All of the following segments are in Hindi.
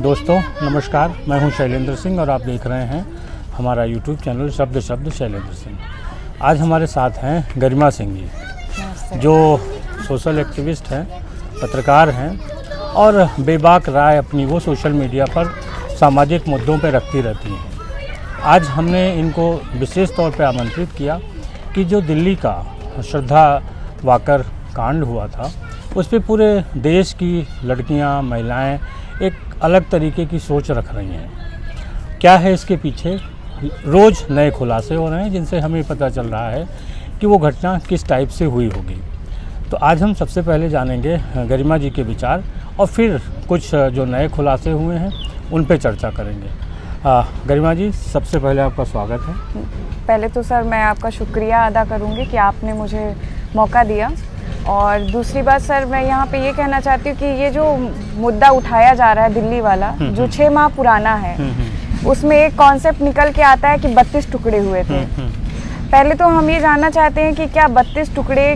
दोस्तों नमस्कार, मैं हूं शैलेंद्र सिंह और आप देख रहे हैं हमारा यूट्यूब चैनल शब्द शैलेंद्र सिंह। आज हमारे साथ हैं गरिमा सिंह जी, जो सोशल एक्टिविस्ट हैं, पत्रकार हैं और बेबाक राय अपनी वो सोशल मीडिया पर सामाजिक मुद्दों पर रखती रहती हैं। आज हमने इनको विशेष तौर पर आमंत्रित किया कि जो दिल्ली का श्रद्धा वाकर कांड हुआ था, उस पर पूरे देश की लड़कियां, महिलाएं एक अलग तरीके की सोच रख रही हैं। क्या है इसके पीछे? रोज़ नए खुलासे हो रहे हैं जिनसे हमें पता चल रहा है कि वो घटना किस टाइप से हुई होगी। तो आज हम सबसे पहले जानेंगे गरिमा जी के विचार और फिर कुछ जो नए खुलासे हुए हैं उन पे चर्चा करेंगे। गरिमा जी, सबसे पहले आपका स्वागत है। पहले तो सर मैं आपका शुक्रिया अदा करूँगी कि आपने मुझे मौका दिया, और दूसरी बात सर मैं यहाँ पे ये कहना चाहती हूँ कि ये जो मुद्दा उठाया जा रहा है दिल्ली वाला, जो 6 माह पुराना है, उसमें एक कॉन्सेप्ट निकल के आता है कि 32 टुकड़े हुए थे। पहले तो हम ये जानना चाहते हैं कि क्या 32 टुकड़े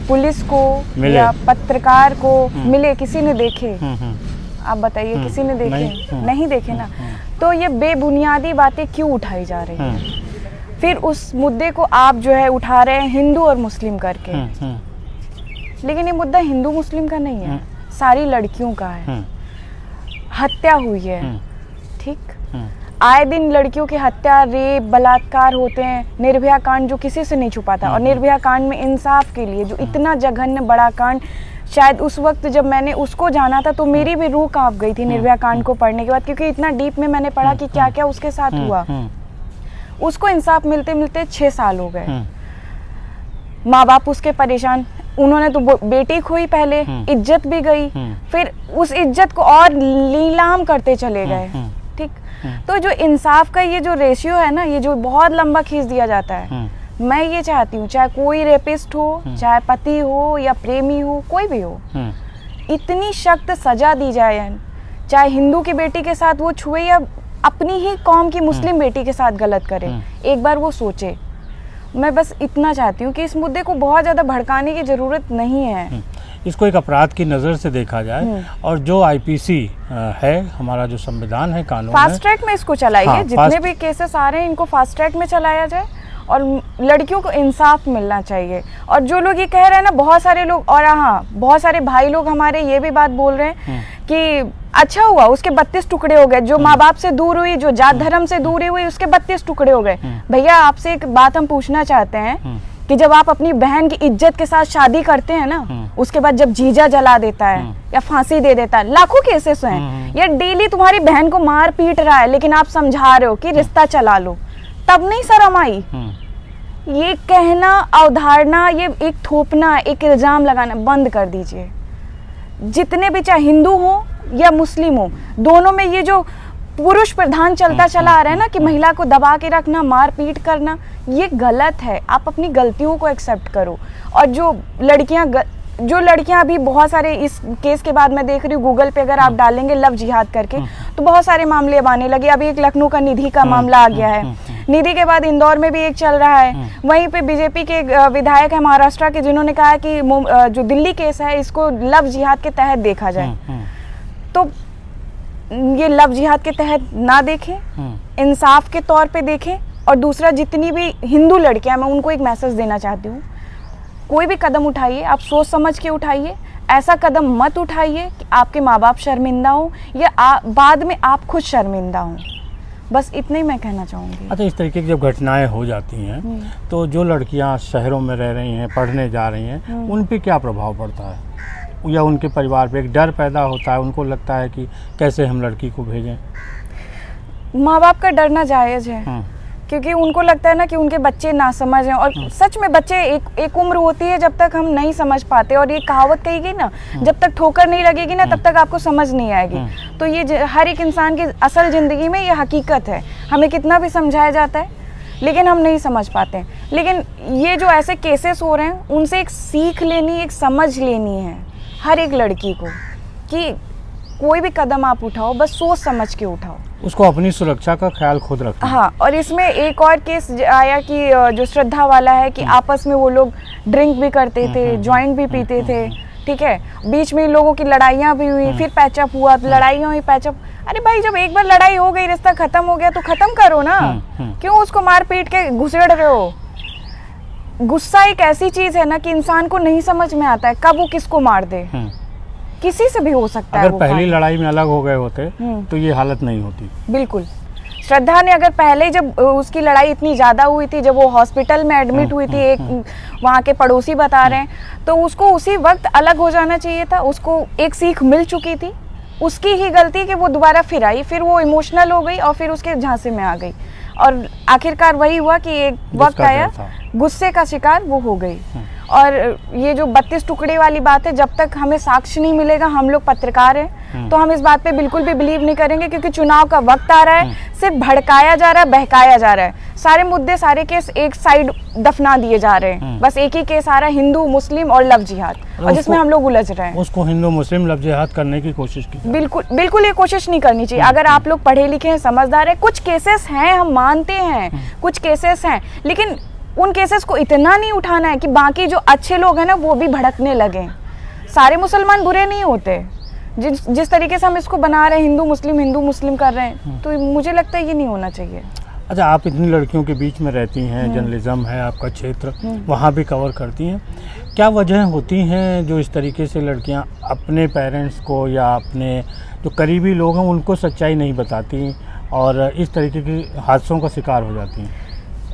पुलिस को या पत्रकार को मिले? किसी ने देखे? आप बताइए, किसी ने देखे? नहीं देखे ना। तो ये बेबुनियादी बातें क्यों उठाई जा रही हैं? फिर उस मुद्दे को आप जो है उठा रहे हैं हिंदू और मुस्लिम करके, लेकिन ये मुद्दा हिंदू मुस्लिम का नहीं है, सारी लड़कियों का है। हत्या हुई है, ठीक? आए दिन लड़कियों की हत्या, रेप, बलात्कार होते हैं। निर्भया कांड जो किसी से नहीं छुपा था, और निर्भया कांड में इंसाफ के लिए जो इतना जघन्य बड़ा कांड, शायद उस वक्त जब मैंने उसको जाना था तो मेरी भी रूह कांप गई थी निर्भया कांड को पढ़ने के बाद, क्योंकि इतना डीप में मैंने पढ़ा कि क्या क्या उसके साथ हुआ। उसको इंसाफ मिलते मिलते 6 साल हो गए। माँ बाप उसके परेशान, उन्होंने तो बेटी खोई, पहले इज्जत भी गई, फिर उस इज्जत को और नीलाम करते चले गए, ठीक? तो जो इंसाफ का ये जो रेशियो है ना, ये जो बहुत लंबा खींच दिया जाता है। मैं ये चाहती हूँ, चाहे कोई रेपिस्ट हो, चाहे पति हो या प्रेमी हो, कोई भी हो, इतनी सख्त सजा दी जाए। चाहे हिंदू की बेटी के साथ वो छुए या अपनी ही कौम की मुस्लिम बेटी के साथ गलत करे, एक बार वो सोचे। मैं बस इतना चाहती हूँ कि इस मुद्दे को बहुत ज़्यादा भड़काने की ज़रूरत नहीं है। इसको एक अपराध की नज़र से देखा जाए, और जो आईपीसी है, हमारा जो संविधान है, कानून है, फास्ट ट्रैक में इसको चलाइए। जितने भी केसेस आ रहे हैं इनको फास्ट ट्रैक में चलाया जाए, और लड़कियों को इंसाफ मिलना चाहिए। और जो लोग ये कह रहे हैं ना, बहुत सारे लोग, और हाँ, बहुत सारे भाई लोग हमारे ये भी बात बोल रहे हैं कि अच्छा हुआ उसके 32 टुकड़े हो गए, जो माँ बाप से दूर हुई, जो जात धर्म से दूर हुई, उसके 32 टुकड़े हो गए। भैया, आपसे एक बात हम पूछना चाहते हैं कि जब आप अपनी बहन की इज्जत के साथ शादी करते हैं ना, उसके बाद जब जीजा जला देता है या फांसी दे देता है, लाखों केसेस हैं, या डेली तुम्हारी बहन को मार पीट रहा है, लेकिन आप समझा रहे हो कि रिश्ता चला लो, तब नहीं शर्म आई? ये कहना, अवधारणा, ये एक थोपना, एक इल्जाम लगाना बंद कर दीजिए। जितने भी, चाहे हिंदू हो या मुस्लिम हो, दोनों में ये जो पुरुष प्रधान चलता चला आ रहा है ना, कि महिला को दबा के रखना, मार पीट करना, ये गलत है। आप अपनी गलतियों को एक्सेप्ट करो। और जो लड़कियां अभी बहुत सारे, इस केस के बाद मैं देख रही हूँ गूगल पे अगर आप डालेंगे लव जिहाद करके, तो बहुत सारे मामले अब आने लगे। अभी एक लखनऊ का निधि का मामला आ गया है, निधि के बाद इंदौर में भी एक चल रहा है। वहीं पे बीजेपी के विधायक है महाराष्ट्र के, जिन्होंने कहा है कि जो दिल्ली केस है इसको लव जिहाद के तहत देखा जाए। तो ये लव जिहाद के तहत ना देखें, इंसाफ के तौर पे देखें। और दूसरा, जितनी भी हिंदू लड़कियां, मैं उनको एक मैसेज देना चाहती हूँ, कोई भी कदम उठाइए, आप सोच समझ के उठाइए। ऐसा कदम मत उठाइए कि आपके माँ बाप शर्मिंदा हो या बाद में आप खुद शर्मिंदा हो। बस इतना ही मैं कहना चाहूँगी। अच्छा, इस तरीके की जब घटनाएं हो जाती हैं तो जो लड़कियां शहरों में रह रही हैं, पढ़ने जा रही हैं, उन पे क्या प्रभाव पड़ता है? या उनके परिवार पे एक डर पैदा होता है, उनको लगता है कि कैसे हम लड़की को भेजें? माँ बाप का डरना जायज़ है, क्योंकि उनको लगता है ना कि उनके बच्चे नासमझ हैं। और सच में बच्चे एक उम्र होती है जब तक हम नहीं समझ पाते, और ये कहावत कही गई ना, जब तक ठोकर नहीं लगेगी ना तब तक आपको समझ नहीं आएगी। तो ये हर एक इंसान की असल ज़िंदगी में ये हकीकत है। हमें कितना भी समझाया जाता है लेकिन हम नहीं समझ पाते। लेकिन ये जो ऐसे केसेस हो रहे हैं, उनसे एक सीख लेनी, एक समझ लेनी है हर एक लड़की को, कि कोई भी कदम आप उठाओ बस सोच समझ के उठाओ, उसको अपनी सुरक्षा का ख्याल खुद रखना। हाँ, और इसमें एक और केस आया कि जो श्रद्धा वाला है कि आपस में वो लोग ड्रिंक भी करते थे, जॉइंट भी पीते थे, ठीक है, बीच में इन लोगों की लड़ाइयाँ भी हुई, फिर पैचअप हुआ, लड़ाइयाँ हुई, पैचअप। अरे भाई, जब एक बार लड़ाई हो गई, रिश्ता खत्म हो गया तो खत्म करो ना, क्यों उसको मार पीट के घुसेड़ रहे हो? गुस्सा एक ऐसी चीज है ना कि इंसान को नहीं समझ में आता है कब वो किसको मार दे। किसी से भी हो सकता है। अगर पहली लड़ाई में अलग हो गए होते तो ये हालत नहीं होती। बिल्कुल। श्रद्धा ने अगर पहले, जब उसकी लड़ाई इतनी ज़्यादा हुई थी, जब वो हॉस्पिटल में एडमिट हुई थी, एक वहाँ के पड़ोसी बता रहे हैं, तो उसको उसी वक्त अलग हो जाना चाहिए था। उसको एक सीख मिल चुकी थी, उसकी ही गलती कि वो दोबारा फिर आई, फिर वो इमोशनल हो गई और फिर उसके झांसे में आ गई, और आखिरकार वही हुआ कि एक वक्त आया, गुस्से का शिकार वो हो गई। और ये जो 32 टुकड़े वाली बात है, जब तक हमें साक्ष्य नहीं मिलेगा, हम लोग पत्रकार हैं, तो हम इस बात पे बिल्कुल भी बिलीव नहीं करेंगे, क्योंकि चुनाव का वक्त आ रहा है, सिर्फ भड़काया जा रहा है, बहकाया जा रहा है। सारे मुद्दे, सारे केस एक साइड दफना दिए जा रहे हैं। बस एक ही केस आ रहा है, हिंदू मुस्लिम और लव जिहाद, और जिसमें हम लोग उलझ रहे हैं। उसको हिंदू मुस्लिम लव जिहाद करने की कोशिश की। बिल्कुल ये कोशिश नहीं करनी चाहिए। अगर आप लोग पढ़े लिखे हैं, समझदार हैं, कुछ केसेस हैं, हम मानते हैं, कुछ केसेस हैं, लेकिन उन केसेस को इतना नहीं उठाना है कि बाकी जो अच्छे लोग हैं ना वो भी भड़कने लगे। सारे मुसलमान बुरे नहीं होते। जिस तरीके से हम इसको बना रहे हैं, हिंदू मुस्लिम कर रहे हैं, तो मुझे लगता है ये नहीं होना चाहिए। अच्छा, आप इतनी लड़कियों के बीच में रहती हैं, जर्नलिज्म है आपका क्षेत्र, वहाँ भी कवर करती हैं, क्या वजह होती हैं जो इस तरीके से लड़कियाँ अपने पेरेंट्स को या अपने जो करीबी लोग हैं उनको सच्चाई नहीं बताती और इस तरीके के हादसों का शिकार हो जाती हैं?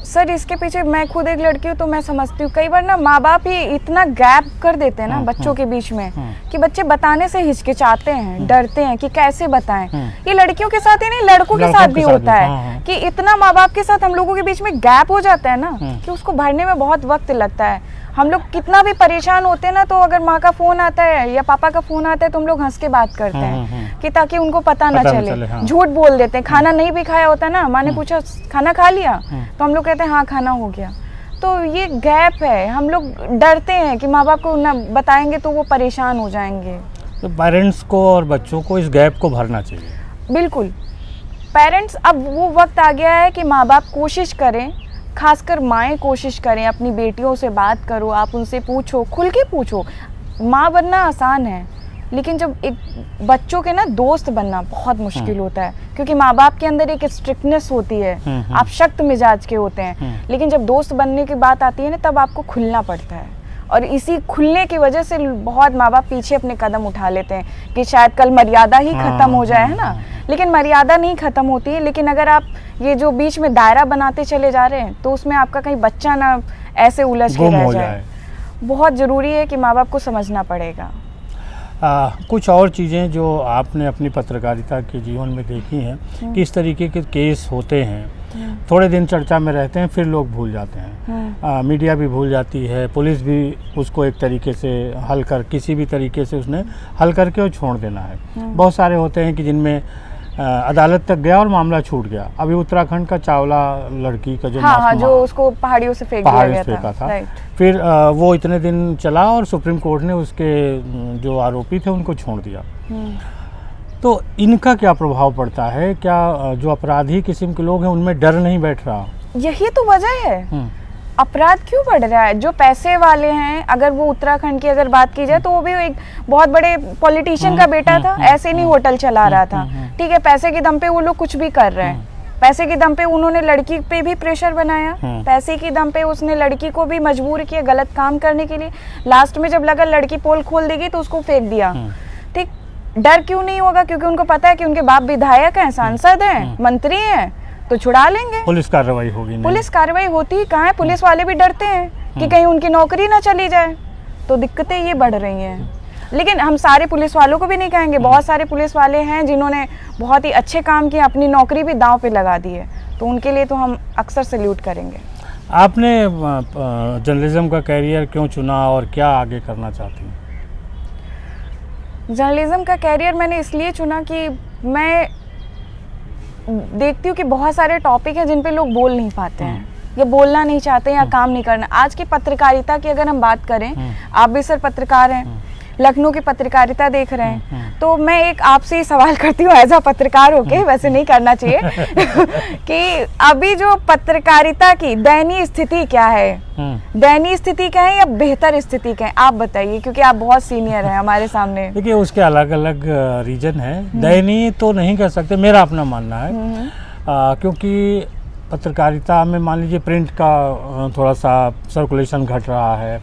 सर, इसके पीछे, मैं खुद एक लड़की हूँ तो मैं समझती हूँ, कई बार ना माँ बाप ही इतना गैप कर देते हैं ना बच्चों के बीच में कि बच्चे बताने से हिचकिचाते हैं, डरते हैं कि कैसे बताएं। ये लड़कियों के साथ ही नहीं, लड़कों के साथ भी होता है कि इतना माँ बाप के साथ हम लोगों के बीच में गैप हो जाता है ना कि उसको भरने में बहुत वक्त लगता है। हम लोग कितना भी परेशान होते हैं ना, तो अगर माँ का फोन आता है या पापा का फोन आता है तो हम लोग हंस के बात करते हैं कि ताकि उनको पता ना चले। झूठ बोल देते हैं, खाना नहीं भी खाया होता ना, माँ ने पूछा खाना खा लिया, तो हम लोग कहते हैं हाँ खाना हो गया। तो ये गैप है, हम लोग डरते हैं कि माँ बाप को ना बताएंगे तो वो परेशान हो जाएंगे। तो पेरेंट्स को और बच्चों को इस गैप को भरना चाहिए। बिल्कुल, पेरेंट्स, अब वो वक्त आ गया है कि माँ बाप कोशिश करें, खासकर माएँ कोशिश करें, अपनी बेटियों से बात करो, आप उनसे पूछो, खुल के पूछो। माँ बनना आसान है, लेकिन जब एक बच्चों के ना दोस्त बनना बहुत मुश्किल होता है, क्योंकि माँ बाप के अंदर एक स्ट्रिक्टनेस होती है, आप सख्त मिजाज के होते हैं, लेकिन जब दोस्त बनने की बात आती है ना, तब आपको खुलना पड़ता है। और इसी खुलने की वजह से बहुत माँ बाप पीछे अपने कदम उठा लेते हैं कि शायद कल मर्यादा ही खत्म हो जाए, है ना। लेकिन मर्यादा नहीं खत्म होती है, लेकिन अगर आप ये जो बीच में दायरा बनाते चले जा रहे हैं तो उसमें आपका कहीं बच्चा ना ऐसे उलझ के रह जाए। बहुत ज़रूरी है कि माँ बाप को समझना पड़ेगा। कुछ और चीज़ें जो आपने अपनी पत्रकारिता के जीवन में देखी हैं कि इस तरीके के केस होते हैं, थोड़े दिन चर्चा में रहते हैं, फिर लोग भूल जाते हैं, मीडिया भी भूल जाती है, पुलिस भी उसको एक तरीके से किसी भी तरीके से उसने हल करके और छोड़ देना है। बहुत सारे होते हैं कि जिनमें अदालत तक गया और मामला छूट गया। अभी उत्तराखंड का चावला लड़की का जो जो उसको पहाड़ियों से फेंका था, फिर वो इतने दिन चला और सुप्रीम कोर्ट ने उसके जो आरोपी थे उनको छोड़ दिया। तो इनका क्या प्रभाव पड़ता है? क्या जो अपराधी किस्म के लोग हैं उनमें डर नहीं बैठ रहा? यही तो वजह है, अपराध क्यों बढ़ रहा है। जो पैसे वाले हैं, अगर वो उत्तराखंड की अगर बात की जाए तो वो भी एक बहुत बड़े पॉलिटिशियन का बेटा था, ऐसे नहीं होटल चला रहा था, ठीक है। पैसे के दम पे वो लोग कुछ भी कर रहे हैं, पैसे के दम पे उन्होंने लड़की पे भी प्रेशर बनाया, पैसे के दम पे उसने लड़की को भी मजबूर किया गलत काम करने के लिए। लास्ट में जब लगा लड़की पोल खोल देगी तो उसको फेंक दिया, ठीक। डर क्यों नहीं होगा? क्योंकि उनको पता है कि उनके बाप विधायक हैं, सांसद हैं, मंत्री हैं, तो छुड़ा लेंगे। पुलिस कार्रवाई होगी नहीं। पुलिस कार्रवाई होती ही कहाँ है? पुलिस वाले भी डरते हैं कि कहीं उनकी नौकरी ना चली जाए, तो दिक्कतें ये बढ़ रही हैं। लेकिन हम सारे पुलिस वालों को भी नहीं कहेंगे, बहुत सारे पुलिस वाले हैं जिन्होंने बहुत ही अच्छे काम किए, अपनी नौकरी भी दांव पे लगा दी है, तो उनके लिए तो हम अक्सर सैल्यूट करेंगे। आपने जर्नलिज्म का कैरियर क्यों चुना और क्या आगे करना चाहती हैं? जर्नलिज्म का कैरियर मैंने इसलिए चुना कि मैं देखती हूँ कि बहुत सारे टॉपिक हैं जिन पे लोग बोल नहीं पाते हैं, या बोलना नहीं चाहते हैं, या काम नहीं करना। आज की पत्रकारिता की अगर हम बात करें, आप भी सर पत्रकार हैं, लखनऊ की पत्रकारिता देख रहे हैं, तो मैं एक आपसे ही सवाल करती हूँ एज अ पत्रकार होके, वैसे नहीं करना चाहिए कि अभी जो पत्रकारिता की दयनीय स्थिति क्या है, दयनीय स्थिति क्या है या बेहतर स्थिति क्या है, आप बताइए, क्योंकि आप बहुत सीनियर हैं हमारे सामने। देखिए उसके अलग अलग रीजन है, दयनीय तो नहीं कह सकते, मेरा अपना मानना है। क्योंकि पत्रकारिता में मान लीजिए प्रिंट का थोड़ा सा सर्कुलेशन घट रहा है,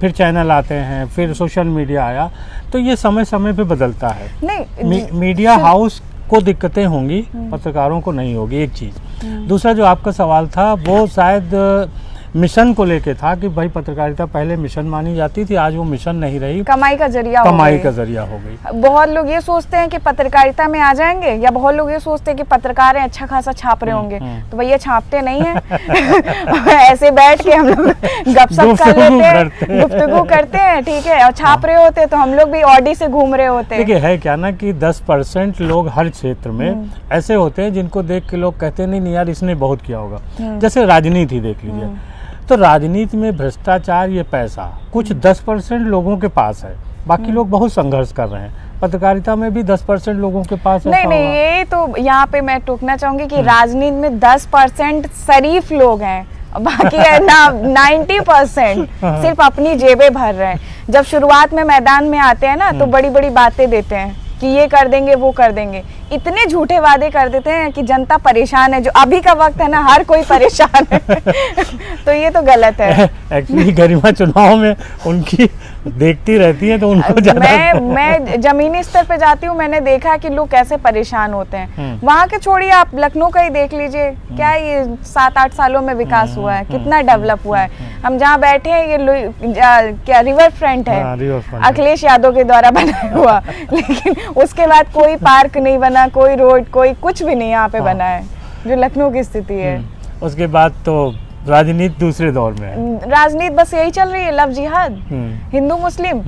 फिर चैनल आते हैं, फिर सोशल मीडिया आया, तो ये समय समय पे बदलता है। नहीं मीडिया हाउस को दिक्कतें होंगी, पत्रकारों को नहीं होगी, एक चीज़। दूसरा जो आपका सवाल था वो शायद मिशन को लेके था कि भाई पत्रकारिता पहले मिशन मानी जाती थी, आज वो मिशन नहीं रही, कमाई का जरिया हो गई। बहुत लोग ये सोचते हैं कि पत्रकारिता में आ जाएंगे, या बहुत लोग ये सोचते हैं कि पत्रकार हैं अच्छा खासा छाप रहे होंगे, तो भैया छापते नहीं है ऐसे बैठ के हम लोग गपशप कर लेते हैं, गुफ्तगू करते हैं, ठीक है, और छाप रहे होते तो हम लोग भी ऑडी से घूम रहे होते। देखिए है क्या ना कि 10% लोग हर क्षेत्र में ऐसे होते हैं जिनको देख के लोग कहते नहीं यार इसने बहुत किया होगा। जैसे राजनीति देख लीजिए, तो राजनीति में भ्रष्टाचार, ये पैसा कुछ 10% लोगों के पास है, बाकी लोग बहुत संघर्ष कर रहे हैं। पत्रकारिता में भी 10% लोगों के पास नहीं, ये तो यहाँ पे मैं टोकना चाहूंगी कि राजनीति में 10% शरीफ लोग हैं, बाकी है ना 90% सिर्फ अपनी जेबें भर रहे हैं। जब शुरुआत में मैदान में आते हैं ना, तो बड़ी बड़ी बातें देते हैं कि ये कर देंगे वो कर देंगे, इतने झूठे वादे कर देते हैं कि जनता परेशान है। जो अभी का वक्त है ना, हर कोई परेशान है तो ये तो गलत है। एक्चुअली गरिमा चुनाव में उनकी देखती रहती है तो उनको ज्यादा मैं जमीनी स्तर पे जाती हूँ, मैंने देखा है कि लोग कैसे परेशान होते हैं। वहाँ के छोड़िए, आप लखनऊ का ही देख लीजिए, क्या ये 7-8 सालों में विकास हुआ है, कितना डेवलप हुआ है। हम जहाँ बैठे हैं ये क्या रिवर फ्रंट है, अखिलेश यादव के द्वारा बनाया हुआ, लेकिन उसके बाद कोई पार्क नहीं बना, कोई रोड, कोई कुछ भी नहीं यहाँ पे बना है, जो लखनऊ की स्थिति है। उसके बाद तो राजनीति दूसरे दौर में है, राजनीति बस यही चल रही है, लव जिहाद, हिंदू मुस्लिम,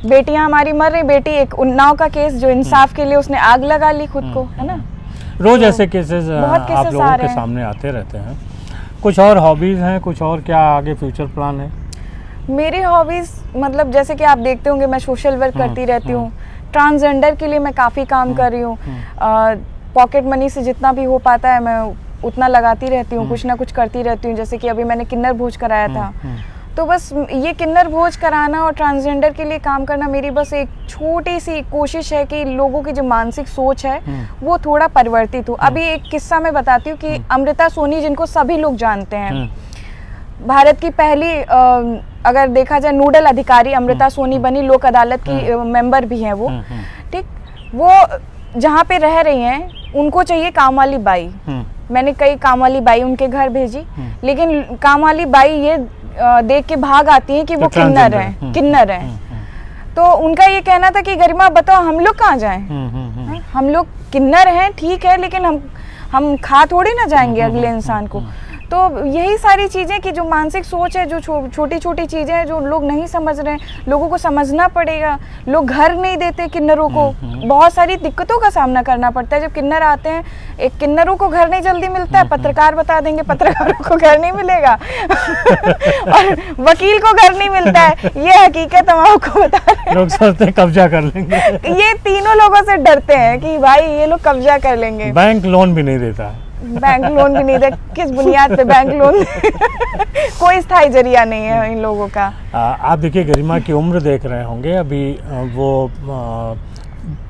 बेटियां हमारी मर रही। बेटी एक उन्नाव का केस, जो इंसाफ के लिए उसने आग लगा ली खुद को, है ना। रोज तो ऐसे केसेस आप लोगों के सामने आते रहते हैं। कुछ और हॉबीज हैं, कुछ और क्या आगे फ्यूचर प्लान है? मेरी हॉबीज मतलब जैसे कि आप देखते होंगे मैं सोशल वर्क करती रहती हूँ, ट्रांसजेंडर के लिए मैं काफ़ी काम कर रही हूँ। पॉकेट मनी से जितना भी हो पाता है मैं उतना लगाती रहती हूँ, कुछ ना कुछ करती रहती हूँ। जैसे कि अभी मैंने किन्नर भोज कराया था, तो बस ये किन्नर भोज कराना और ट्रांसजेंडर के लिए काम करना मेरी बस एक छोटी सी कोशिश है कि लोगों की जो मानसिक सोच है वो थोड़ा परिवर्तित हो। अभी एक किस्सा मैं बताती हूँ कि अमृता सोनी, जिनको सभी लोग जानते हैं, भारत की पहली अगर देखा जाए नोडल अधिकारी अमृता सोनी बनी, लोक अदालत की मेंबर भी हैं वो, ठीक। वो जहाँ पे रह रही हैं उनको चाहिए काम वाली बाई। मैंने कई काम वाली बाई उनके घर भेजी, लेकिन काम वाली बाई ये देख के भाग आती हैं कि वो किन्नर हैं। तो उनका ये कहना था कि गरिमा बताओ हम लोग कहाँ जाएं, हम लोग किन्नर हैं ठीक है, लेकिन हम खा थोड़ी ना जाएंगे अगले इंसान को। तो यही सारी चीज़ें कि जो मानसिक सोच है, जो छोटी छोटी चीज़ें हैं जो लोग नहीं समझ रहे हैं, लोगों को समझना पड़ेगा। लोग घर नहीं देते किन्नरों को, बहुत सारी दिक्कतों का सामना करना पड़ता है जब किन्नर आते हैं। एक किन्नरों को घर नहीं जल्दी मिलता है, पत्रकार बता देंगे पत्रकारों को घर नहीं मिलेगा और वकील को घर नहीं मिलता है, ये हकीकत हम आपको बता रहे हैं। लोग सोचते हैं कब्जा कर लेंगे, ये तीनों लोगों से डरते हैं कि भाई ये लोग कब्जा कर लेंगे। बैंक लोन भी नहीं देता, बैंक लोन भी नहीं दे, किस बुनियाद पे बैंक लोन कोई स्थायी जरिया नहीं है इन लोगों का। आप देखिए गरिमा की उम्र देख रहे होंगे, अभी वो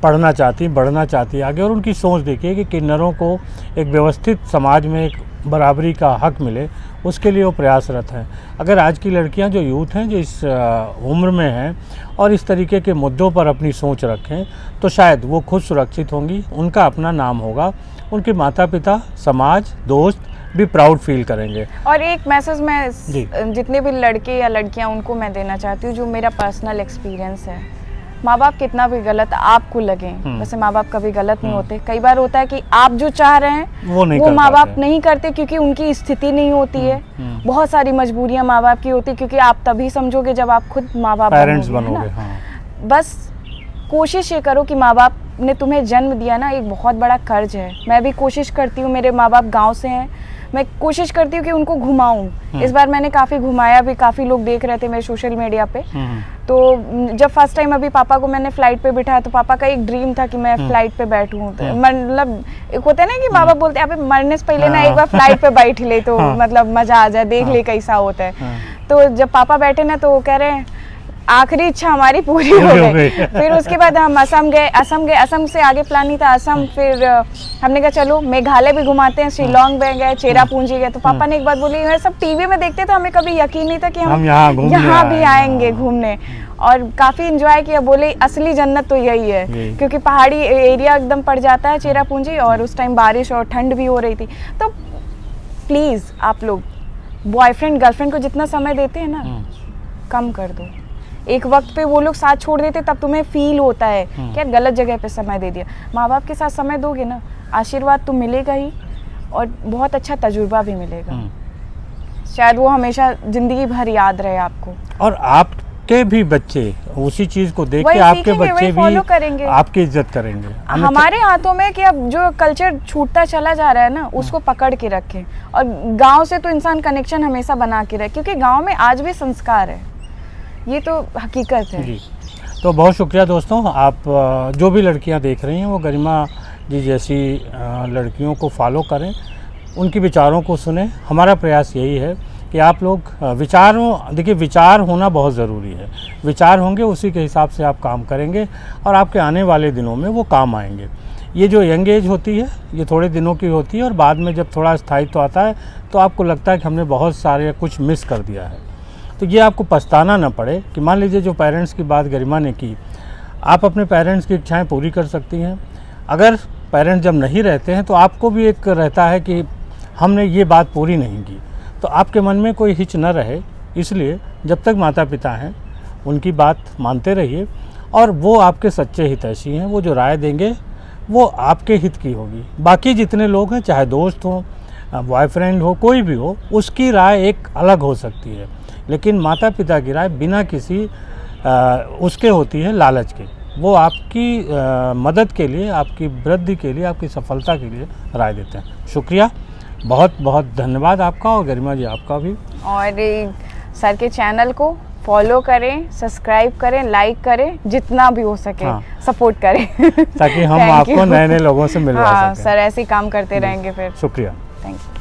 पढ़ना चाहती, बढ़ना चाहती आगे, और उनकी सोच देखिए कि किन्नरों को एक व्यवस्थित समाज में एक बराबरी का हक मिले, उसके लिए वो प्रयासरत हैं। अगर आज की लड़कियां जो यूथ हैं, जो इस उम्र में हैं और इस तरीके के मुद्दों पर अपनी सोच रखें, तो शायद वो खुद सुरक्षित होंगी, उनका अपना नाम होगा, उनके माता पिता, समाज, दोस्त भी प्राउड फील करेंगे। और एक मैसेज मैं जितने भी लड़के या लड़कियां उनको मैं देना चाहती हूँ, जो मेरा पर्सनल एक्सपीरियंस है। माँ बाप कितना भी गलत आपको लगे, वैसे माँ बाप कभी गलत नहीं होते। कई बार होता है कि आप जो चाह रहे हैं वो माँ बाप नहीं करते, क्योंकि उनकी स्थिति नहीं होती है। बहुत सारी मजबूरियां माँ बाप की होती, क्योंकि आप तभी समझोगे जब आप खुद माँ बाप बनोगे। बस कोशिश ये करो कि माँ बाप ने तुम्हें जन्म दिया ना, एक बहुत बड़ा कर्ज है। मैं भी कोशिश करती हूँ, मेरे माँ बाप गाँव से हैं, मैं कोशिश करती हूँ कि उनको घुमाऊँ। इस बार मैंने काफ़ी घुमाया भी, काफ़ी लोग देख रहे थे मेरे सोशल मीडिया पे। तो जब फर्स्ट टाइम अभी पापा को मैंने फ्लाइट पे बिठाया तो पापा का एक ड्रीम था कि मैं फ्लाइट पे बैठूं, मतलब एक होता है ना कि बाबा बोलते हैं अबे मरने से पहले ना एक बार फ्लाइट पे बैठ ले तो मतलब मजा आ जाए, देख ले कैसा होता है। तो जब पापा बैठे ना तो वो कह रहे हैं आखिरी इच्छा हमारी पूरी हो गई। फिर उसके बाद हम असम गए, असम से आगे प्लान नहीं था असम, फिर हमने कहा चलो मेघालय भी घुमाते हैं, शिलोंग में गए, चेरापूंजी गए। तो पापा ने एक बात बोली, ये सब टीवी में देखते थे, हमें कभी यकीन नहीं था कि हम यहाँ भी आएंगे घूमने, और काफ़ी इंजॉय किया। बोले असली जन्नत तो यही है, क्योंकि पहाड़ी एरिया एकदम पड़ जाता है चेरापूंजी, और उस टाइम बारिश और ठंड भी हो रही थी। तो प्लीज़ आप लोग बॉयफ्रेंड गर्लफ्रेंड को जितना समय देते हैं ना कम कर दो। एक वक्त पे वो लोग साथ छोड़ देते तब तुम्हें फील होता है कि यार गलत जगह पे समय दे दिया। माँ बाप के साथ समय दोगे ना, आशीर्वाद तो मिलेगा ही और बहुत अच्छा तजुर्बा भी मिलेगा। शायद वो हमेशा जिंदगी भर याद रहे आपको। और आपके भी बच्चे उसी चीज को देख के आपके बच्चे भी करेंगे, आपकी इज्जत करेंगे। हमारे हाथों में कि अब जो कल्चर छूटता चला जा रहा है ना उसको पकड़ के रखें, और गाँव से तो इंसान कनेक्शन हमेशा बना के रहे, क्योंकि गाँव में आज भी संस्कार है, ये तो हकीकत है जी। तो बहुत शुक्रिया दोस्तों, आप जो भी लड़कियां देख रही हैं वो गरिमा जी जैसी लड़कियों को फॉलो करें, उनके विचारों को सुने। हमारा प्रयास यही है कि आप लोग देखिए विचार होना बहुत ज़रूरी है, विचार होंगे उसी के हिसाब से आप काम करेंगे और आपके आने वाले दिनों में वो काम आएंगे। ये जो यंग एज होती है ये थोड़े दिनों की होती है, और बाद में जब थोड़ा स्थायित्व आता है तो आपको लगता है कि हमने बहुत सारे कुछ मिस कर दिया है। तो ये आपको पछताना ना पड़े कि मान लीजिए जो पेरेंट्स की बात गरिमा ने की, आप अपने पेरेंट्स की इच्छाएं पूरी कर सकती हैं। अगर पेरेंट्स जब नहीं रहते हैं तो आपको भी एक रहता है कि हमने ये बात पूरी नहीं की, तो आपके मन में कोई हिच न रहे। इसलिए जब तक माता पिता हैं उनकी बात मानते रहिए, और वो आपके सच्चे हितैषी हैं, वो जो राय देंगे वो आपके हित की होगी। बाकी जितने लोग हैं, चाहे दोस्त हों, बॉयफ्रेंड हो, कोई भी हो, उसकी राय एक अलग हो सकती है, लेकिन माता पिता की राय बिना किसी उसके होती है लालच के। वो आपकी मदद के लिए, आपकी वृद्धि के लिए, आपकी सफलता के लिए राय देते हैं। शुक्रिया, बहुत बहुत धन्यवाद आपका, और गरिमा जी आपका भी। और सर के चैनल को फॉलो करें, सब्सक्राइब करें, लाइक करें, जितना भी हो सके सपोर्ट करें ताकि हम आपको नए नए लोगों से मिलवा सकें। सर ऐसे ही काम करते रहेंगे फिर। शुक्रिया, थैंक यू।